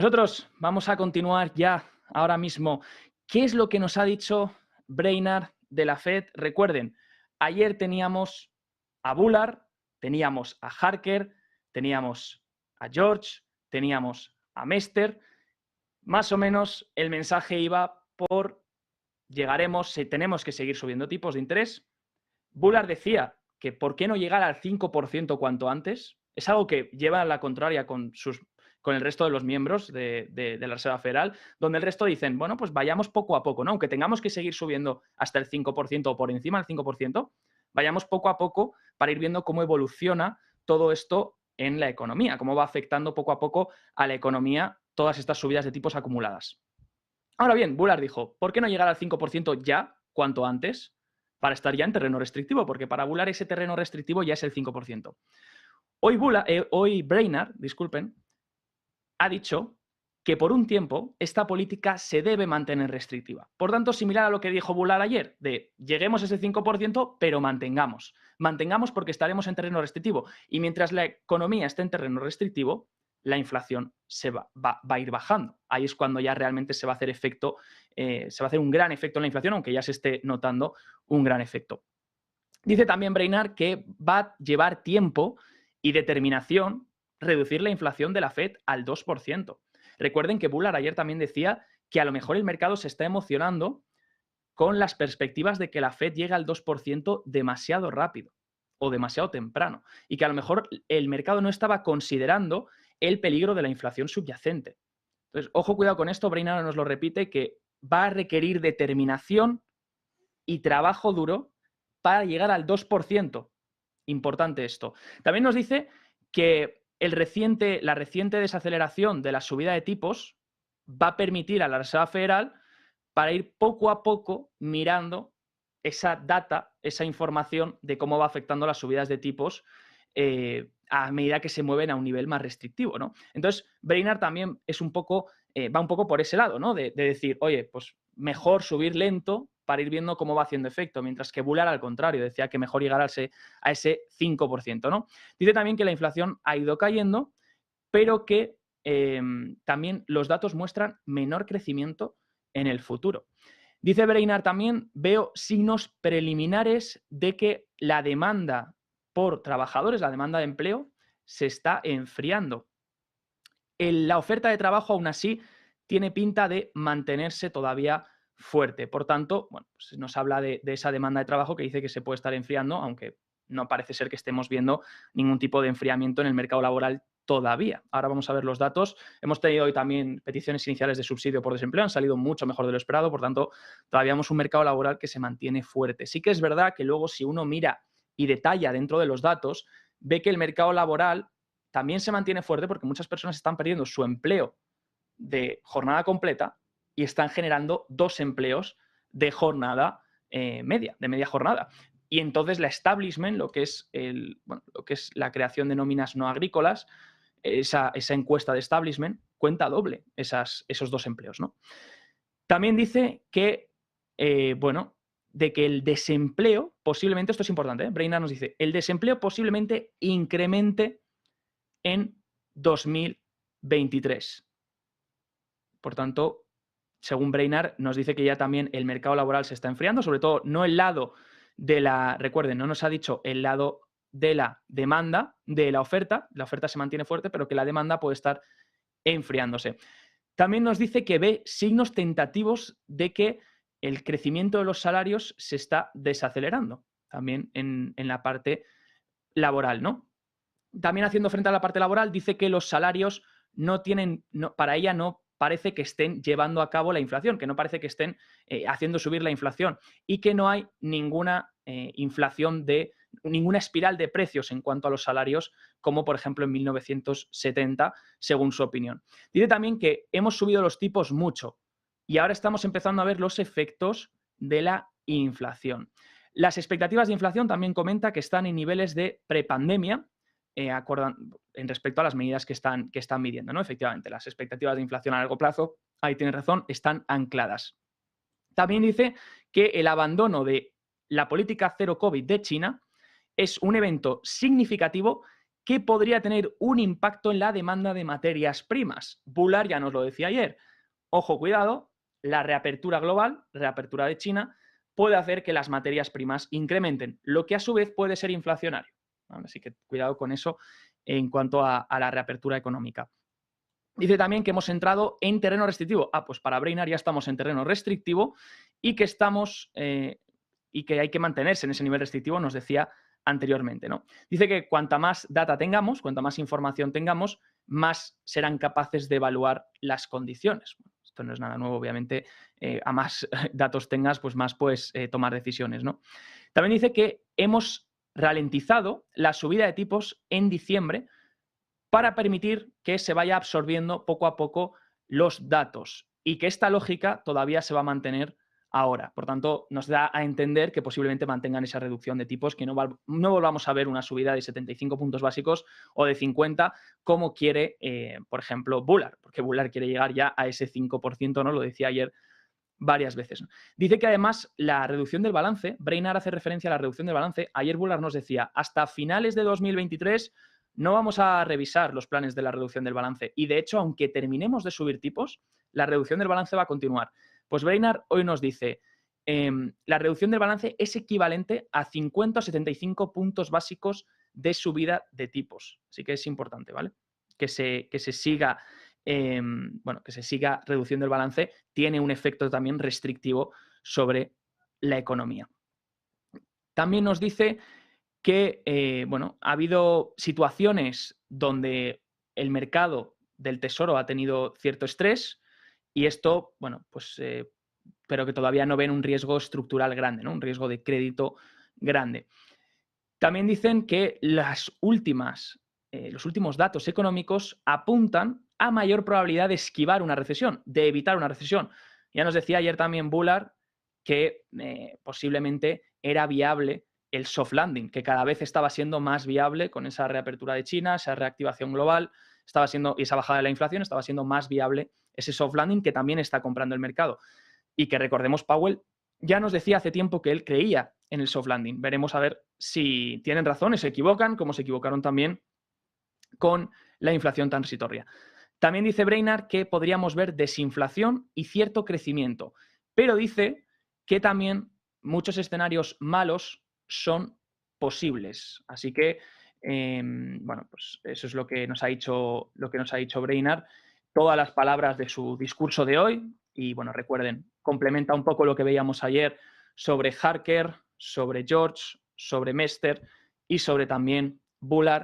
Nosotros vamos a continuar ya ahora mismo. ¿Qué es lo que nos ha dicho Brainard de la Fed? Recuerden, ayer teníamos a Bullard, teníamos a Harker, teníamos a George, teníamos a Mester. Más o menos el mensaje iba por llegaremos, tenemos que seguir subiendo tipos de interés. Bullard decía que por qué no llegar al 5% cuanto antes. Es algo que lleva a la contraria con el resto de los miembros de la Reserva Federal, donde el resto dicen, bueno, pues vayamos poco a poco, ¿no? Aunque tengamos que seguir subiendo hasta el 5% o por encima del 5%, vayamos poco a poco para ir viendo cómo evoluciona todo esto en la economía, cómo va afectando poco a poco a la economía todas estas subidas de tipos acumuladas. Ahora bien, Bullard dijo, ¿por qué no llegar al 5% ya, cuanto antes, para estar ya en terreno restrictivo? Porque para Bullard ese terreno restrictivo ya es el 5%. Hoy Brainard, disculpen, ha dicho que por un tiempo esta política se debe mantener restrictiva. Por tanto, similar a lo que dijo Bullard ayer, de lleguemos a ese 5%, pero mantengamos. Mantengamos porque estaremos en terreno restrictivo. Y mientras la economía esté en terreno restrictivo, la inflación va a ir bajando. Ahí es cuando ya realmente se va a hacer efecto, se va a hacer un gran efecto en la inflación, aunque ya se esté notando un gran efecto. Dice también Brainard que va a llevar tiempo y determinación reducir la inflación de la Fed al 2%. Recuerden que Bullard ayer también decía que a lo mejor el mercado se está emocionando con las perspectivas de que la Fed llegue al 2% demasiado rápido o demasiado temprano y que a lo mejor el mercado no estaba considerando el peligro de la inflación subyacente. Entonces, ojo, cuidado con esto, Brainard nos lo repite, que va a requerir determinación y trabajo duro para llegar al 2%. Importante esto. También nos dice que la reciente desaceleración de la subida de tipos va a permitir a la Reserva Federal para ir poco a poco mirando esa data, esa información de cómo va afectando las subidas de tipos a medida que se mueven a un nivel más restrictivo, ¿no? Entonces, Brainard también es va un poco por ese lado, ¿no? De decir, oye, pues mejor subir lento para ir viendo cómo va haciendo efecto, mientras que Bullard, al contrario, decía que mejor llegar a ese 5%, ¿no? Dice también que la inflación ha ido cayendo, pero que también los datos muestran menor crecimiento en el futuro. Dice Brainard también, veo signos preliminares de que la demanda por trabajadores, la demanda de empleo, se está enfriando. La oferta de trabajo, aún así, tiene pinta de mantenerse todavía fuerte. Por tanto, bueno, pues nos habla de esa demanda de trabajo que dice que se puede estar enfriando, aunque no parece ser que estemos viendo ningún tipo de enfriamiento en el mercado laboral todavía. Ahora vamos a ver los datos. Hemos tenido hoy también peticiones iniciales de subsidio por desempleo, han salido mucho mejor de lo esperado, por tanto, todavía vemos un mercado laboral que se mantiene fuerte. Sí que es verdad que luego, si uno mira y detalla dentro de los datos, ve que el mercado laboral también se mantiene fuerte porque muchas personas están perdiendo su empleo de jornada completa y están generando 2 empleos de jornada media, de media jornada. Y entonces la establishment, lo que es la creación de nóminas no agrícolas, esa encuesta de establishment cuenta doble esos 2 empleos, ¿no? También dice que, bueno, de que el desempleo posiblemente, esto es importante, Brainard nos dice, el desempleo posiblemente incremente en 2023. Por tanto, según Brainard, nos dice que ya también el mercado laboral se está enfriando, sobre todo no el lado recuerden, no nos ha dicho el lado de la demanda, de la oferta se mantiene fuerte, pero que la demanda puede estar enfriándose. También nos dice que ve signos tentativos de que el crecimiento de los salarios se está desacelerando, también en la parte laboral, ¿no? También haciendo frente a la parte laboral, dice que los salarios para ella no parece que estén llevando a cabo la inflación, que no parece que estén haciendo subir la inflación y que no hay ninguna ninguna espiral de precios en cuanto a los salarios, como por ejemplo en 1970, según su opinión. Dice también que hemos subido los tipos mucho y ahora estamos empezando a ver los efectos de la inflación. Las expectativas de inflación también comenta que están en niveles de prepandemia, en respecto a las medidas que están midiendo, ¿no? Efectivamente, las expectativas de inflación a largo plazo, ahí tienes razón, están ancladas. También dice que el abandono de la política cero COVID de China es un evento significativo que podría tener un impacto en la demanda de materias primas. Bullard ya nos lo decía ayer. Ojo, cuidado, la reapertura global, reapertura de China, puede hacer que las materias primas incrementen, lo que a su vez puede ser inflacionario. ¿Vale? Así que cuidado con eso en cuanto a la reapertura económica. Dice también que hemos entrado en terreno restrictivo. Pues para Brainard ya estamos en terreno restrictivo y que y que hay que mantenerse en ese nivel restrictivo, nos decía anteriormente, ¿no? Dice que cuanta más data tengamos, cuanta más información tengamos, más serán capaces de evaluar las condiciones. Esto no es nada nuevo, obviamente, a más datos tengas, pues más puedes tomar decisiones, ¿no? También dice que hemos ralentizado la subida de tipos en diciembre para permitir que se vaya absorbiendo poco a poco los datos y que esta lógica todavía se va a mantener ahora. Por tanto, nos da a entender que posiblemente mantengan esa reducción de tipos, que no volvamos a ver una subida de 75 puntos básicos o de 50, como quiere, por ejemplo, Bullard, porque Bullard quiere llegar ya a ese 5%, ¿no? Lo decía ayer varias veces. Dice que además la reducción del balance, Brainard hace referencia a la reducción del balance, ayer Bullard nos decía, hasta finales de 2023 no vamos a revisar los planes de la reducción del balance y de hecho, aunque terminemos de subir tipos, la reducción del balance va a continuar. Pues Brainard hoy nos dice, la reducción del balance es equivalente a 50 o 75 puntos básicos de subida de tipos. Así que es importante, ¿vale? Que se siga que se siga reduciendo el balance, tiene un efecto también restrictivo sobre la economía. También nos dice que ha habido situaciones donde el mercado del tesoro ha tenido cierto estrés y esto, pero que todavía no ven un riesgo estructural grande, ¿no? Un riesgo de crédito grande. También dicen que los últimos datos económicos apuntan a mayor probabilidad de esquivar una recesión, de evitar una recesión. Ya nos decía ayer también Bullard que posiblemente era viable el soft landing, que cada vez estaba siendo más viable con esa reapertura de China, esa reactivación global, y esa bajada de la inflación, estaba siendo más viable ese soft landing que también está comprando el mercado. Y que recordemos, Powell ya nos decía hace tiempo que él creía en el soft landing. Veremos a ver si tienen razón y se equivocan, como se equivocaron también con la inflación transitoria. También dice Brainard que podríamos ver desinflación y cierto crecimiento, pero dice que también muchos escenarios malos son posibles. Así que, pues eso es lo que nos ha dicho Brainard. Todas las palabras de su discurso de hoy. Y bueno, recuerden, complementa un poco lo que veíamos ayer sobre Harker, sobre George, sobre Mester y sobre también Bullard